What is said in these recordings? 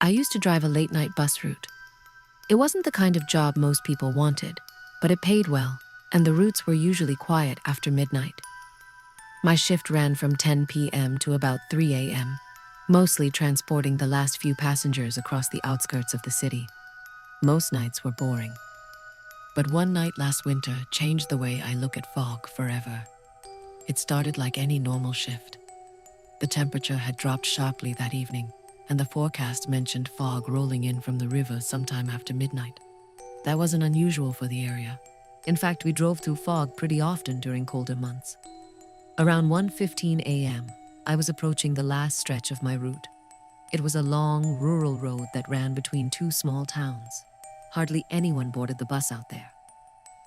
I used to drive a late-night bus route. It wasn't the kind of job most people wanted, but it paid well, and the routes were usually quiet after midnight. My shift ran from 10 p.m. to about 3 a.m., mostly transporting the last few passengers across the outskirts of the city. Most nights were boring. But one night last winter changed the way I look at fog forever. It started like any normal shift. The temperature had dropped sharply that evening, and the forecast mentioned fog rolling in from the river sometime after midnight. That wasn't unusual for the area. In fact, we drove through fog pretty often during colder months. Around 1:15 a.m., I was approaching the last stretch of my route. It was a long, rural road that ran between two small towns. Hardly anyone boarded the bus out there.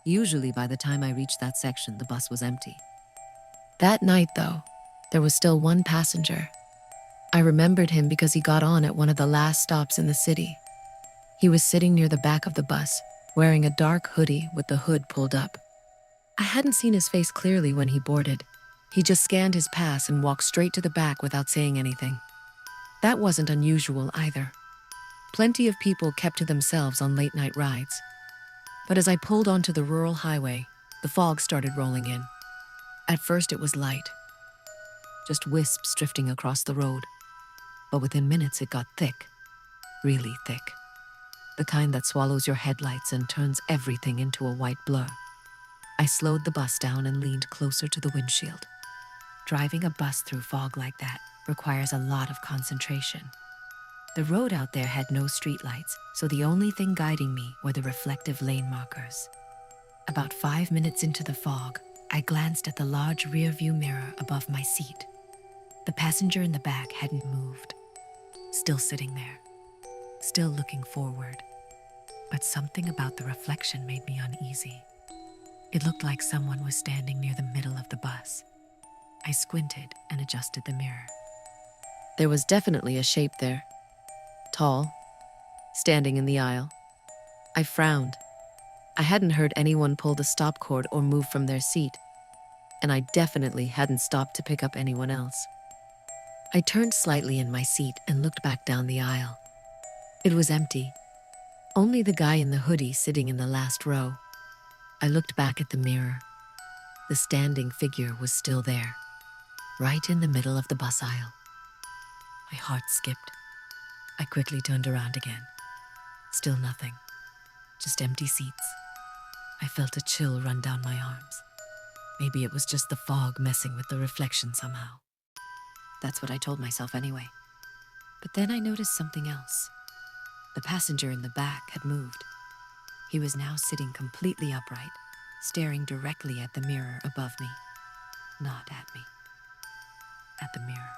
Usually, by the time I reached that section, the bus was empty. That night, though, there was still one passenger. I remembered him because he got on at one of the last stops in the city. He was sitting near the back of the bus, wearing a dark hoodie with the hood pulled up. I hadn't seen his face clearly when he boarded. He just scanned his pass and walked straight to the back without saying anything. That wasn't unusual either. Plenty of people kept to themselves on late-night rides. But as I pulled onto the rural highway, the fog started rolling in. At first it was light, just wisps drifting across the road. But within minutes it got thick, really thick. The kind that swallows your headlights and turns everything into a white blur. I slowed the bus down and leaned closer to the windshield. Driving a bus through fog like that requires a lot of concentration. The road out there had no streetlights, so the only thing guiding me were the reflective lane markers. About 5 minutes into the fog, I glanced at the large rear-view mirror above my seat. The passenger in the back hadn't moved, still sitting there, still looking forward. But something about the reflection made me uneasy. It looked like someone was standing near the middle of the bus. I squinted and adjusted the mirror. There was definitely a shape there. Tall, standing in the aisle. I frowned. I hadn't heard anyone pull the stop cord or move from their seat, and I definitely hadn't stopped to pick up anyone else. I turned slightly in my seat and looked back down the aisle. It was empty. Only the guy in the hoodie sitting in the last row. I looked back at the mirror. The standing figure was still there, right in the middle of the bus aisle. My heart skipped. I quickly turned around again. Still nothing, just empty seats. I felt a chill run down my arms. Maybe it was just the fog messing with the reflection somehow. That's what I told myself anyway. But then I noticed something else. The passenger in the back had moved. He was now sitting completely upright, staring directly at the mirror above me. Not at me. At the mirror.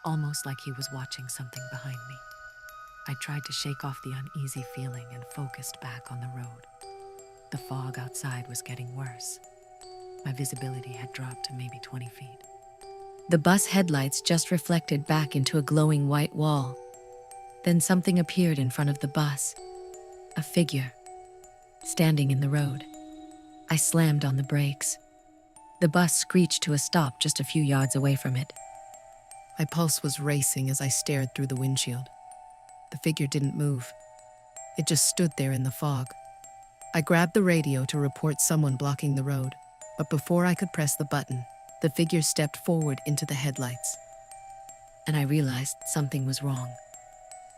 Almost like he was watching something behind me. I tried to shake off the uneasy feeling and focused back on the road. The fog outside was getting worse. My visibility had dropped to maybe 20 feet. The bus headlights just reflected back into a glowing white wall. Then something appeared in front of the bus. A figure, standing in the road. I slammed on the brakes. The bus screeched to a stop just a few yards away from it. My pulse was racing as I stared through the windshield. The figure didn't move. It just stood there in the fog. I grabbed the radio to report someone blocking the road, but before I could press the button, the figure stepped forward into the headlights. And I realized something was wrong.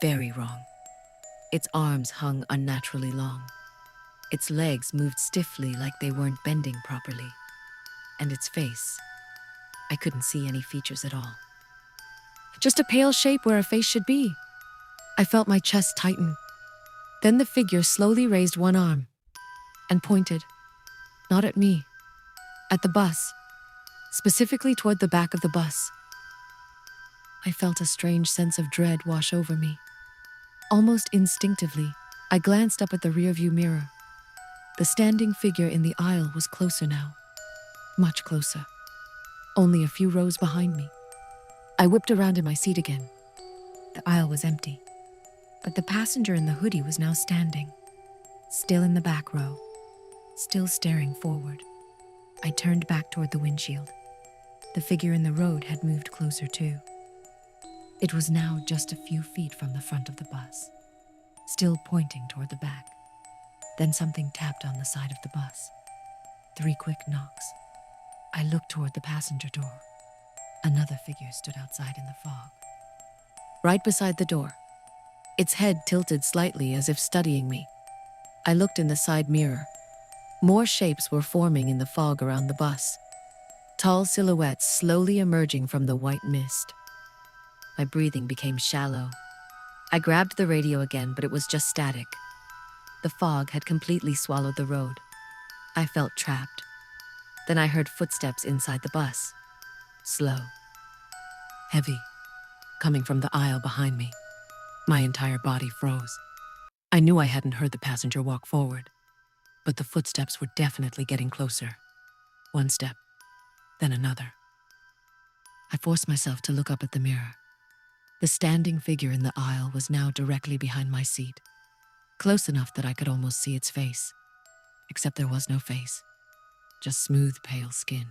Very wrong. Its arms hung unnaturally long. Its legs moved stiffly like they weren't bending properly. And its face, I couldn't see any features at all. Just a pale shape where a face should be. I felt my chest tighten. Then the figure slowly raised one arm and pointed, not at me, at the bus, specifically toward the back of the bus. I felt a strange sense of dread wash over me. Almost instinctively, I glanced up at the rearview mirror. The standing figure in the aisle was closer now, much closer, only a few rows behind me. I whipped around in my seat again. The aisle was empty, but the passenger in the hoodie was now standing, still in the back row, still staring forward. I turned back toward the windshield. The figure in the road had moved closer too. It was now just a few feet from the front of the bus, still pointing toward the back. Then something tapped on the side of the bus. 3 quick knocks. I looked toward the passenger door. Another figure stood outside in the fog, right beside the door, its head tilted slightly as if studying me. I looked in the side mirror. More shapes were forming in the fog around the bus, tall silhouettes slowly emerging from the white mist. My breathing became shallow. I grabbed the radio again, but it was just static. The fog had completely swallowed the road. I felt trapped. Then I heard footsteps inside the bus. Slow, heavy, coming from the aisle behind me. My entire body froze. I knew I hadn't heard the passenger walk forward, but the footsteps were definitely getting closer. One step, then another. I forced myself to look up at the mirror. The standing figure in the aisle was now directly behind my seat, close enough that I could almost see its face. Except there was no face, just smooth, pale skin.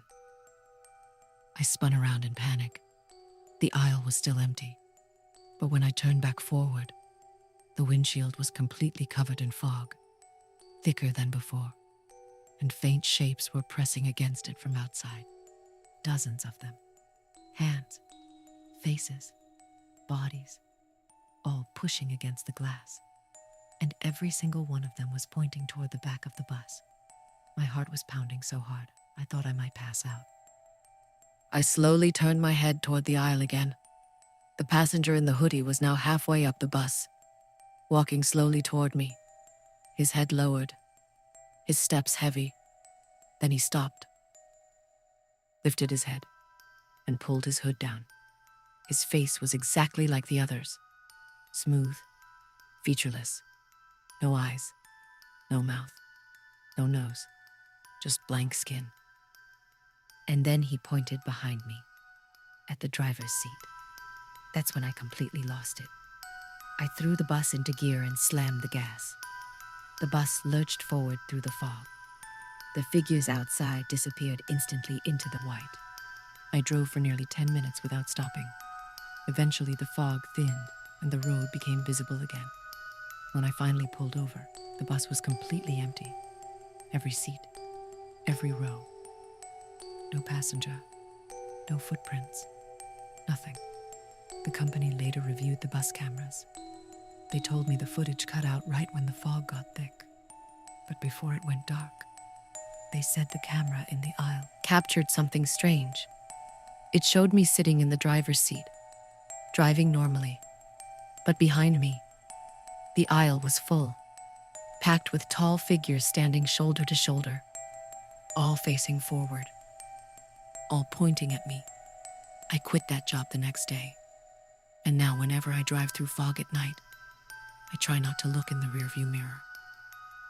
I spun around in panic. The aisle was still empty, but when I turned back forward, the windshield was completely covered in fog, thicker than before, and faint shapes were pressing against it from outside. Dozens of them. Hands, faces, bodies, all pushing against the glass. And every single one of them was pointing toward the back of the bus. My heart was pounding so hard, I thought I might pass out. I slowly turned my head toward the aisle again. The passenger in the hoodie was now halfway up the bus, walking slowly toward me, his head lowered, his steps heavy. Then he stopped, lifted his head, and pulled his hood down. His face was exactly like the others, smooth, featureless. No eyes, no mouth, no nose, just blank skin. And then he pointed behind me, at the driver's seat. That's when I completely lost it. I threw the bus into gear and slammed the gas. The bus lurched forward through the fog. The figures outside disappeared instantly into the white. I drove for nearly 10 minutes without stopping. Eventually the fog thinned and the road became visible again. When I finally pulled over, the bus was completely empty. Every seat, every row. No passenger, no footprints, nothing. The company later reviewed the bus cameras. They told me the footage cut out right when the fog got thick. But before it went dark, they said the camera in the aisle captured something strange. It showed me sitting in the driver's seat, driving normally. But behind me, the aisle was full, packed with tall figures standing shoulder to shoulder, all facing forward, all pointing at me. I quit that job the next day, and now whenever I drive through fog at night, I try not to look in the rearview mirror,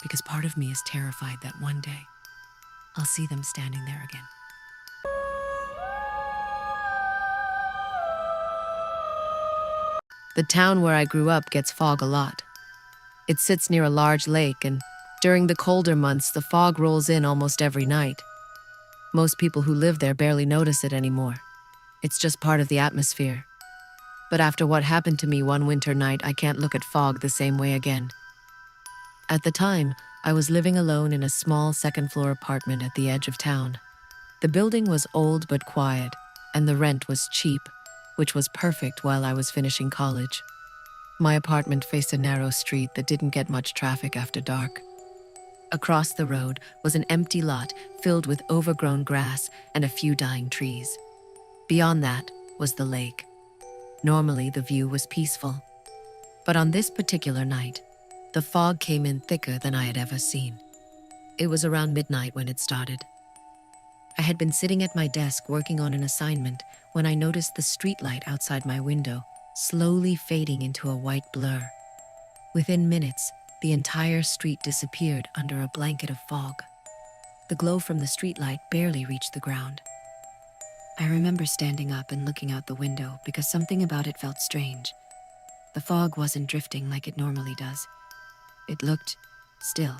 because part of me is terrified that one day I'll see them standing there again. The town where I grew up gets fog a lot. It sits near a large lake, and during the colder months, the fog rolls in almost every night. Most people who live there barely notice it anymore. It's just part of the atmosphere. But after what happened to me one winter night, I can't look at fog the same way again. At the time, I was living alone in a small second-floor apartment at the edge of town. The building was old but quiet, and the rent was cheap, which was perfect while I was finishing college. My apartment faced a narrow street that didn't get much traffic after dark. Across the road was an empty lot filled with overgrown grass and a few dying trees. Beyond that was the lake. Normally, the view was peaceful. But on this particular night, the fog came in thicker than I had ever seen. It was around midnight when it started. I had been sitting at my desk working on an assignment when I noticed the streetlight outside my window slowly fading into a white blur. Within minutes, the entire street disappeared under a blanket of fog. The glow from the streetlight barely reached the ground. I remember standing up and looking out the window because something about it felt strange. The fog wasn't drifting like it normally does. It looked still,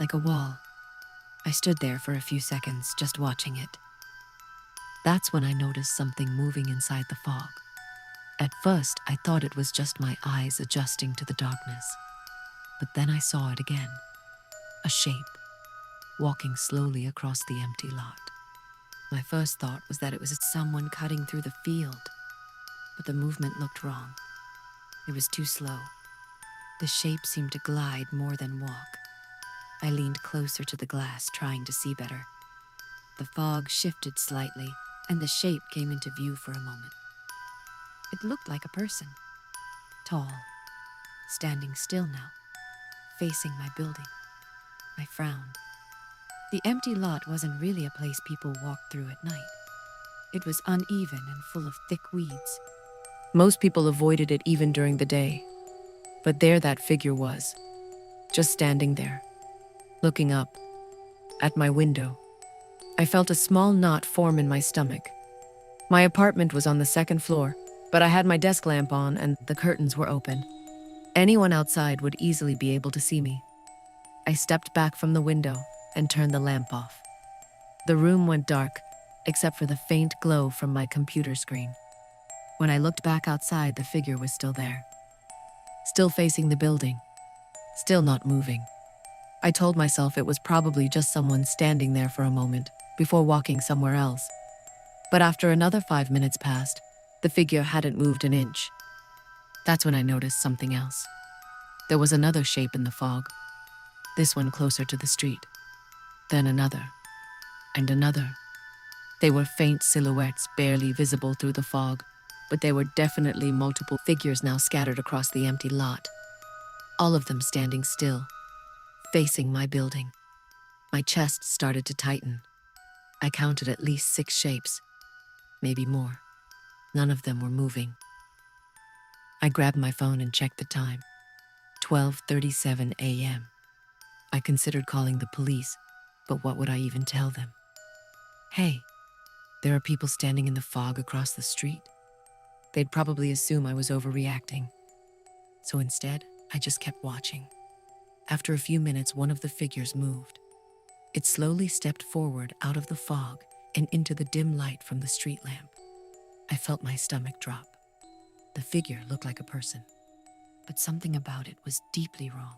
like a wall. I stood there for a few seconds, just watching it. That's when I noticed something moving inside the fog. At first, I thought it was just my eyes adjusting to the darkness. But then I saw it again. A shape, walking slowly across the empty lot. My first thought was that it was someone cutting through the field, but the movement looked wrong. It was too slow. The shape seemed to glide more than walk. I leaned closer to the glass, trying to see better. The fog shifted slightly, and the shape came into view for a moment. It looked like a person, tall, standing still now, facing my building. I frowned. The empty lot wasn't really a place people walked through at night. It was uneven and full of thick weeds. Most people avoided it even during the day. But there that figure was, just standing there, looking up at my window. I felt a small knot form in my stomach. My apartment was on the second floor, but I had my desk lamp on and the curtains were open. Anyone outside would easily be able to see me. I stepped back from the window and turned the lamp off. The room went dark, except for the faint glow from my computer screen. When I looked back outside, the figure was still there. Still facing the building. Still not moving. I told myself it was probably just someone standing there for a moment before walking somewhere else. But after another 5 minutes passed, the figure hadn't moved an inch. That's when I noticed something else. There was another shape in the fog. This one closer to the street. Then another. And another. They were faint silhouettes barely visible through the fog, but there were definitely multiple figures now scattered across the empty lot. All of them standing still, facing my building. My chest started to tighten. I counted at least 6 shapes, maybe more. None of them were moving. I grabbed my phone and checked the time. 12:37 a.m. I considered calling the police, but what would I even tell them? Hey, there are people standing in the fog across the street. They'd probably assume I was overreacting. So instead, I just kept watching. After a few minutes, one of the figures moved. It slowly stepped forward out of the fog and into the dim light from the street lamp. I felt my stomach drop. The figure looked like a person, but something about it was deeply wrong.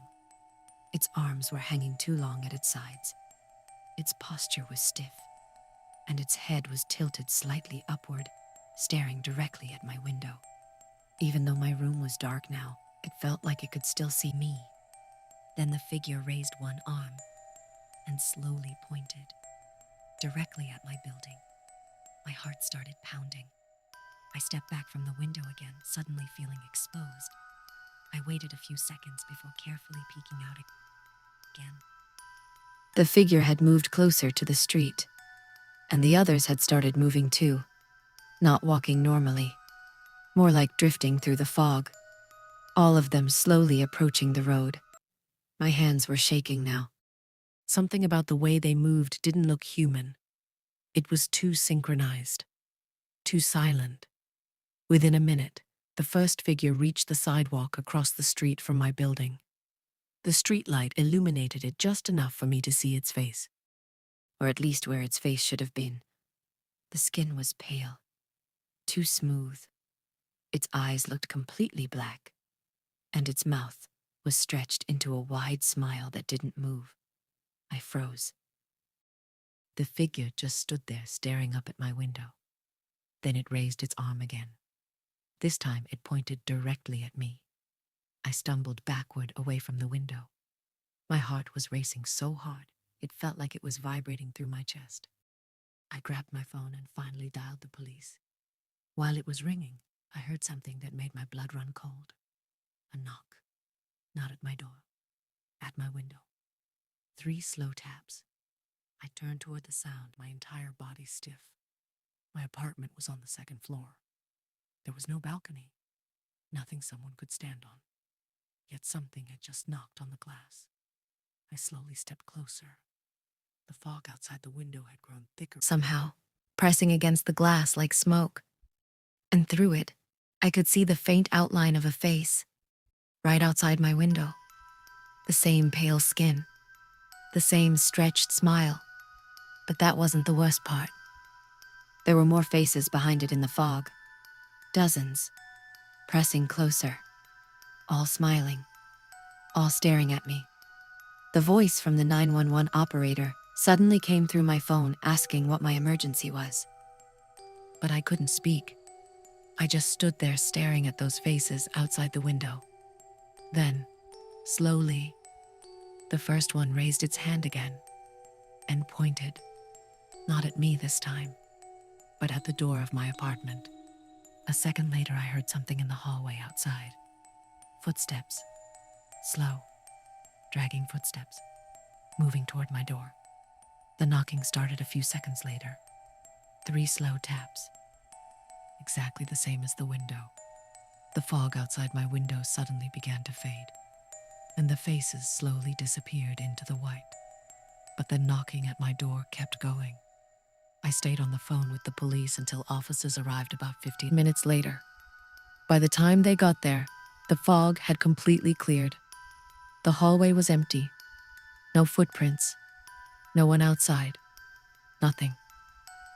Its arms were hanging too long at its sides. Its posture was stiff, and its head was tilted slightly upward, staring directly at my window. Even though my room was dark now, it felt like it could still see me. Then the figure raised one arm and slowly pointed directly at my building. My heart started pounding. I stepped back from the window again, suddenly feeling exposed. I waited a few seconds before carefully peeking out again. The figure had moved closer to the street, and the others had started moving too, not walking normally, more like drifting through the fog, all of them slowly approaching the road. My hands were shaking now. Something about the way they moved didn't look human. It was too synchronized, too silent. Within a minute, the first figure reached the sidewalk across the street from my building. The streetlight illuminated it just enough for me to see its face, or at least where its face should have been. The skin was pale, too smooth. Its eyes looked completely black, and its mouth was stretched into a wide smile that didn't move. I froze. The figure just stood there staring up at my window. Then it raised its arm again. This time it pointed directly at me. I stumbled backward away from the window. My heart was racing so hard, it felt like it was vibrating through my chest. I grabbed my phone and finally dialed the police. While it was ringing, I heard something that made my blood run cold. A knock. Not at my door. At my window. 3 slow taps. I turned toward the sound, my entire body stiff. My apartment was on the second floor. There was no balcony. Nothing someone could stand on. Yet something had just knocked on the glass. I slowly stepped closer. The fog outside the window had grown thicker somehow, pressing against the glass like smoke. And through it, I could see the faint outline of a face, right outside my window. The same pale skin, the same stretched smile. But that wasn't the worst part. There were more faces behind it in the fog. Dozens. pressing closer, all smiling, all staring at me. The voice from the 911 operator suddenly came through my phone asking what my emergency was. But I couldn't speak. I just stood there staring at those faces outside the window. Then, slowly, the first one raised its hand again and pointed, not at me this time, but at the door of my apartment. A second later, I heard something in the hallway outside. Footsteps. Slow, dragging footsteps, moving toward my door. The knocking started a few seconds later. 3 slow taps. Exactly the same as the window. The fog outside my window suddenly began to fade, and the faces slowly disappeared into the white. But the knocking at my door kept going. I stayed on the phone with the police until officers arrived about 15 minutes later. By the time they got there, the fog had completely cleared. The hallway was empty. No footprints. No one outside. Nothing.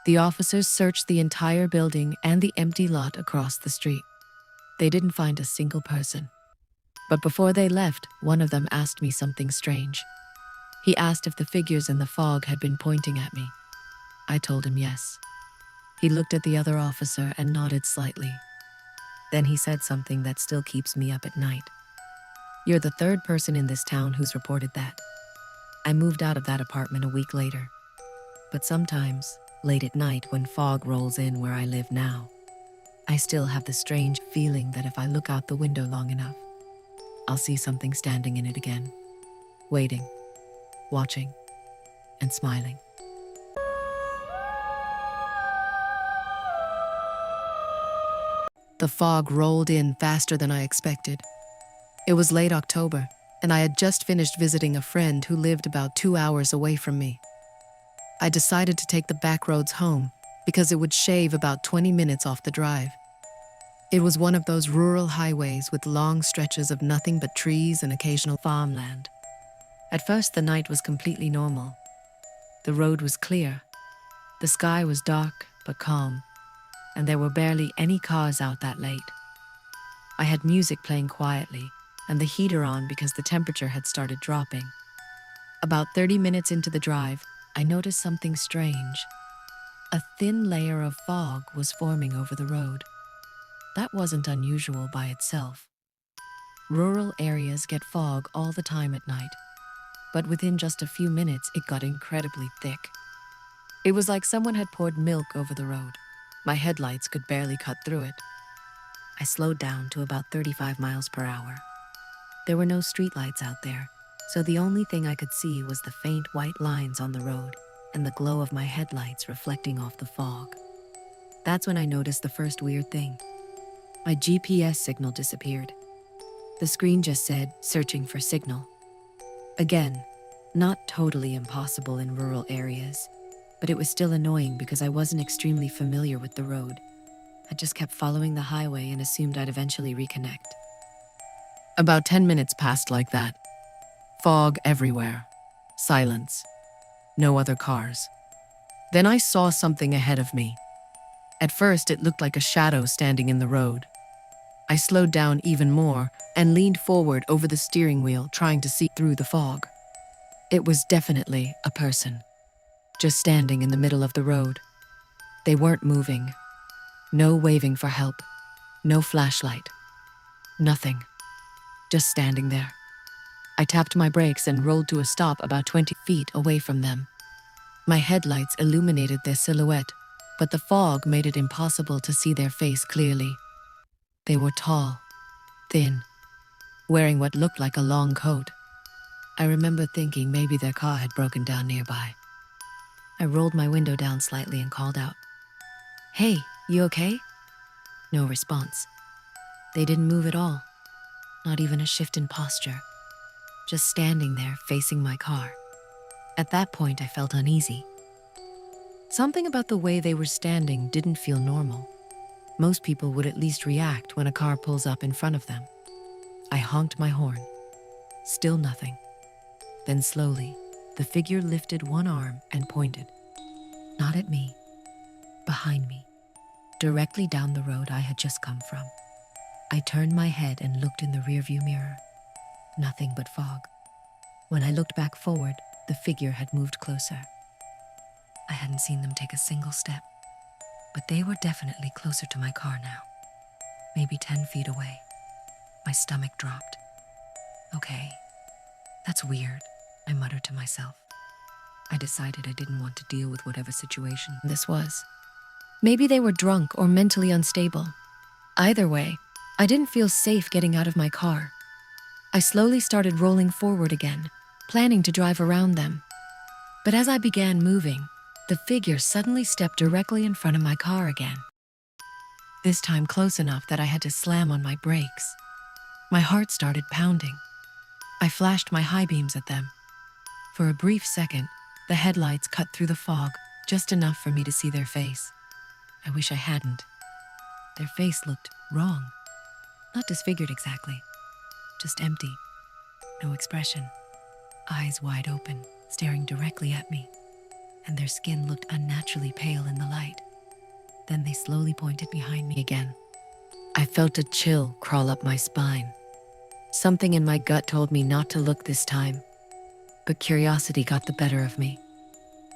The officers searched the entire building and the empty lot across the street. They didn't find a single person. But before they left, one of them asked me something strange. He asked if the figures in the fog had been pointing at me. I told him yes. He looked at the other officer and nodded slightly. Then he said something that still keeps me up at night. "You're the 3rd person in this town who's reported that." I moved out of that apartment a week later. But sometimes, late at night when fog rolls in where I live now, I still have the strange feeling that if I look out the window long enough, I'll see something standing in it again, waiting, watching, and smiling. The fog rolled in faster than I expected. It was late October, and I had just finished visiting a friend who lived about 2 hours away from me. I decided to take the back roads home because it would shave about 20 minutes off the drive. It was one of those rural highways with long stretches of nothing but trees and occasional farmland. At first, the night was completely normal. The road was clear. The sky was dark but calm, and there were barely any cars out that late. I had music playing quietly and the heater on because the temperature had started dropping. About 30 minutes into the drive, I noticed something strange. A thin layer of fog was forming over the road. That wasn't unusual by itself. Rural areas get fog all the time at night, but within just a few minutes, it got incredibly thick. It was like someone had poured milk over the road. My headlights could barely cut through it. I slowed down to about 35 miles per hour. There were no streetlights out there, so the only thing I could see was the faint white lines on the road and the glow of my headlights reflecting off the fog. That's when I noticed the first weird thing. My GPS signal disappeared. The screen just said, "Searching for signal." Again, not totally impossible in rural areas, but it was still annoying because I wasn't extremely familiar with the road. I just kept following the highway and assumed I'd eventually reconnect. About 10 minutes passed like that. Fog everywhere. Silence. No other cars. Then I saw something ahead of me. At first, it looked like a shadow standing in the road. I slowed down even more and leaned forward over the steering wheel, trying to see through the fog. It was definitely a person, just standing in the middle of the road. They weren't moving. No waving for help. No flashlight. Nothing. Just standing there. I tapped my brakes and rolled to a stop about 20 feet away from them. My headlights illuminated their silhouette, but the fog made it impossible to see their face clearly. They were tall, thin, wearing what looked like a long coat. I remember thinking maybe their car had broken down nearby. I rolled my window down slightly and called out, "Hey, you okay?" No response. They didn't move at all, not even a shift in posture, just standing there facing my car. At that point, I felt uneasy. Something about the way they were standing didn't feel normal. Most people would at least react when a car pulls up in front of them. I honked my horn. Still nothing. Then slowly, the figure lifted one arm and pointed. Not at me, behind me, directly down the road I had just come from. I turned my head and looked in the rearview mirror. Nothing but fog. When I looked back forward, the figure had moved closer. I hadn't seen them take a single step, but they were definitely closer to my car now. Maybe 10 feet away. My stomach dropped. Okay, that's weird, I muttered to myself. I decided I didn't want to deal with whatever situation this was. Maybe they were drunk or mentally unstable. Either way, I didn't feel safe getting out of my car. I slowly started rolling forward again, planning to drive around them. But as I began moving, the figure suddenly stepped directly in front of my car again. This time close enough that I had to slam on my brakes. My heart started pounding. I flashed my high beams at them. For a brief second, the headlights cut through the fog, just enough for me to see their face. I wish I hadn't. Their face looked wrong. Not disfigured exactly, just empty. No expression. Eyes wide open, staring directly at me. And their skin looked unnaturally pale in the light. Then they slowly pointed behind me again. I felt a chill crawl up my spine. Something in my gut told me not to look this time, but curiosity got the better of me.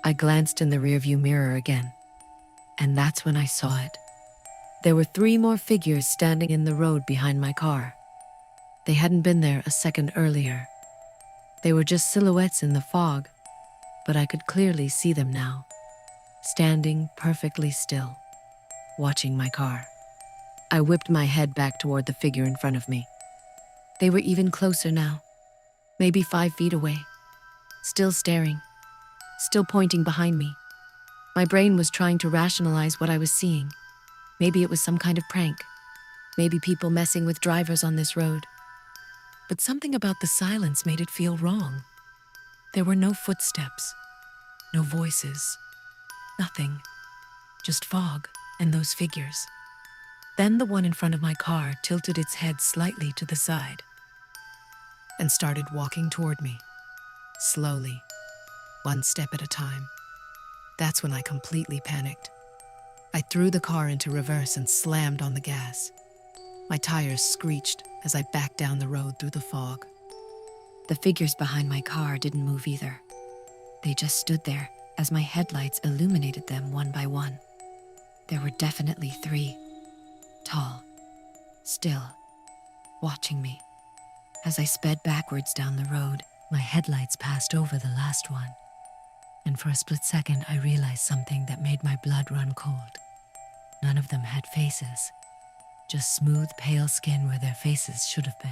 I glanced in the rearview mirror again, and that's when I saw it. There were 3 more figures standing in the road behind my car. They hadn't been there a second earlier. They were just silhouettes in the fog, but I could clearly see them now, standing perfectly still, watching my car. I whipped my head back toward the figure in front of me. They were even closer now, maybe 5 feet away, still staring, still pointing behind me. My brain was trying to rationalize what I was seeing. Maybe it was some kind of prank, maybe people messing with drivers on this road. But something about the silence made it feel wrong. There were no footsteps, no voices, nothing, just fog and those figures. Then the one in front of my car tilted its head slightly to the side and started walking toward me, slowly, one step at a time. That's when I completely panicked. I threw the car into reverse and slammed on the gas. My tires screeched as I backed down the road through the fog. The figures behind my car didn't move either. They just stood there as my headlights illuminated them one by one. There were definitely 3. Tall, still, watching me. As I sped backwards down the road, my headlights passed over the last one. And for a split second, I realized something that made my blood run cold. None of them had faces, just smooth, pale skin where their faces should have been.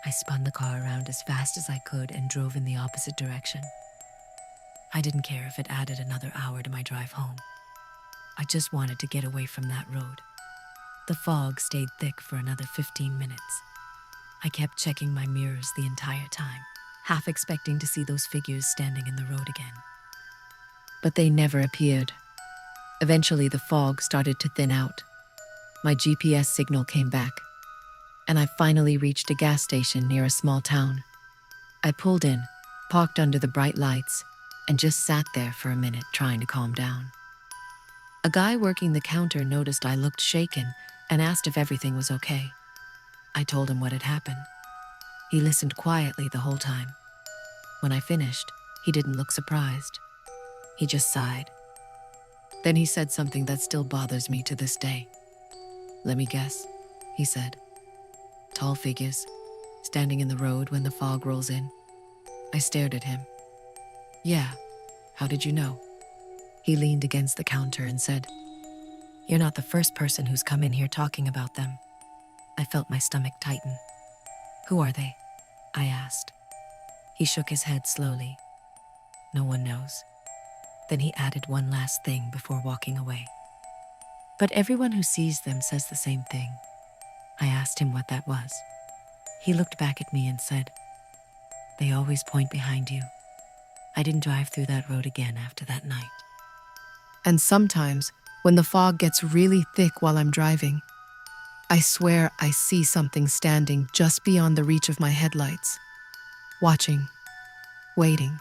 I spun the car around as fast as I could and drove in the opposite direction. I didn't care if it added another hour to my drive home. I just wanted to get away from that road. The fog stayed thick for another 15 minutes. I kept checking my mirrors the entire time, half expecting to see those figures standing in the road again. But they never appeared. Eventually, the fog started to thin out. My GPS signal came back, and I finally reached a gas station near a small town. I pulled in, parked under the bright lights, and just sat there for a minute trying to calm down. A guy working the counter noticed I looked shaken and asked if everything was okay. I told him what had happened. He listened quietly the whole time. When I finished, he didn't look surprised. He just sighed. Then he said something that still bothers me to this day. "Let me guess," he said. "Tall figures, standing in the road when the fog rolls in." I stared at him. "Yeah, how did you know?" He leaned against the counter and said, "You're not the first person who's come in here talking about them." I felt my stomach tighten. "Who are they?" I asked. He shook his head slowly. "No one knows." Then he added one last thing before walking away. "But everyone who sees them says the same thing." I asked him what that was. He looked back at me and said, "They always point behind you." I didn't drive through that road again after that night. And sometimes, when the fog gets really thick while I'm driving, I swear I see something standing just beyond the reach of my headlights, watching, waiting.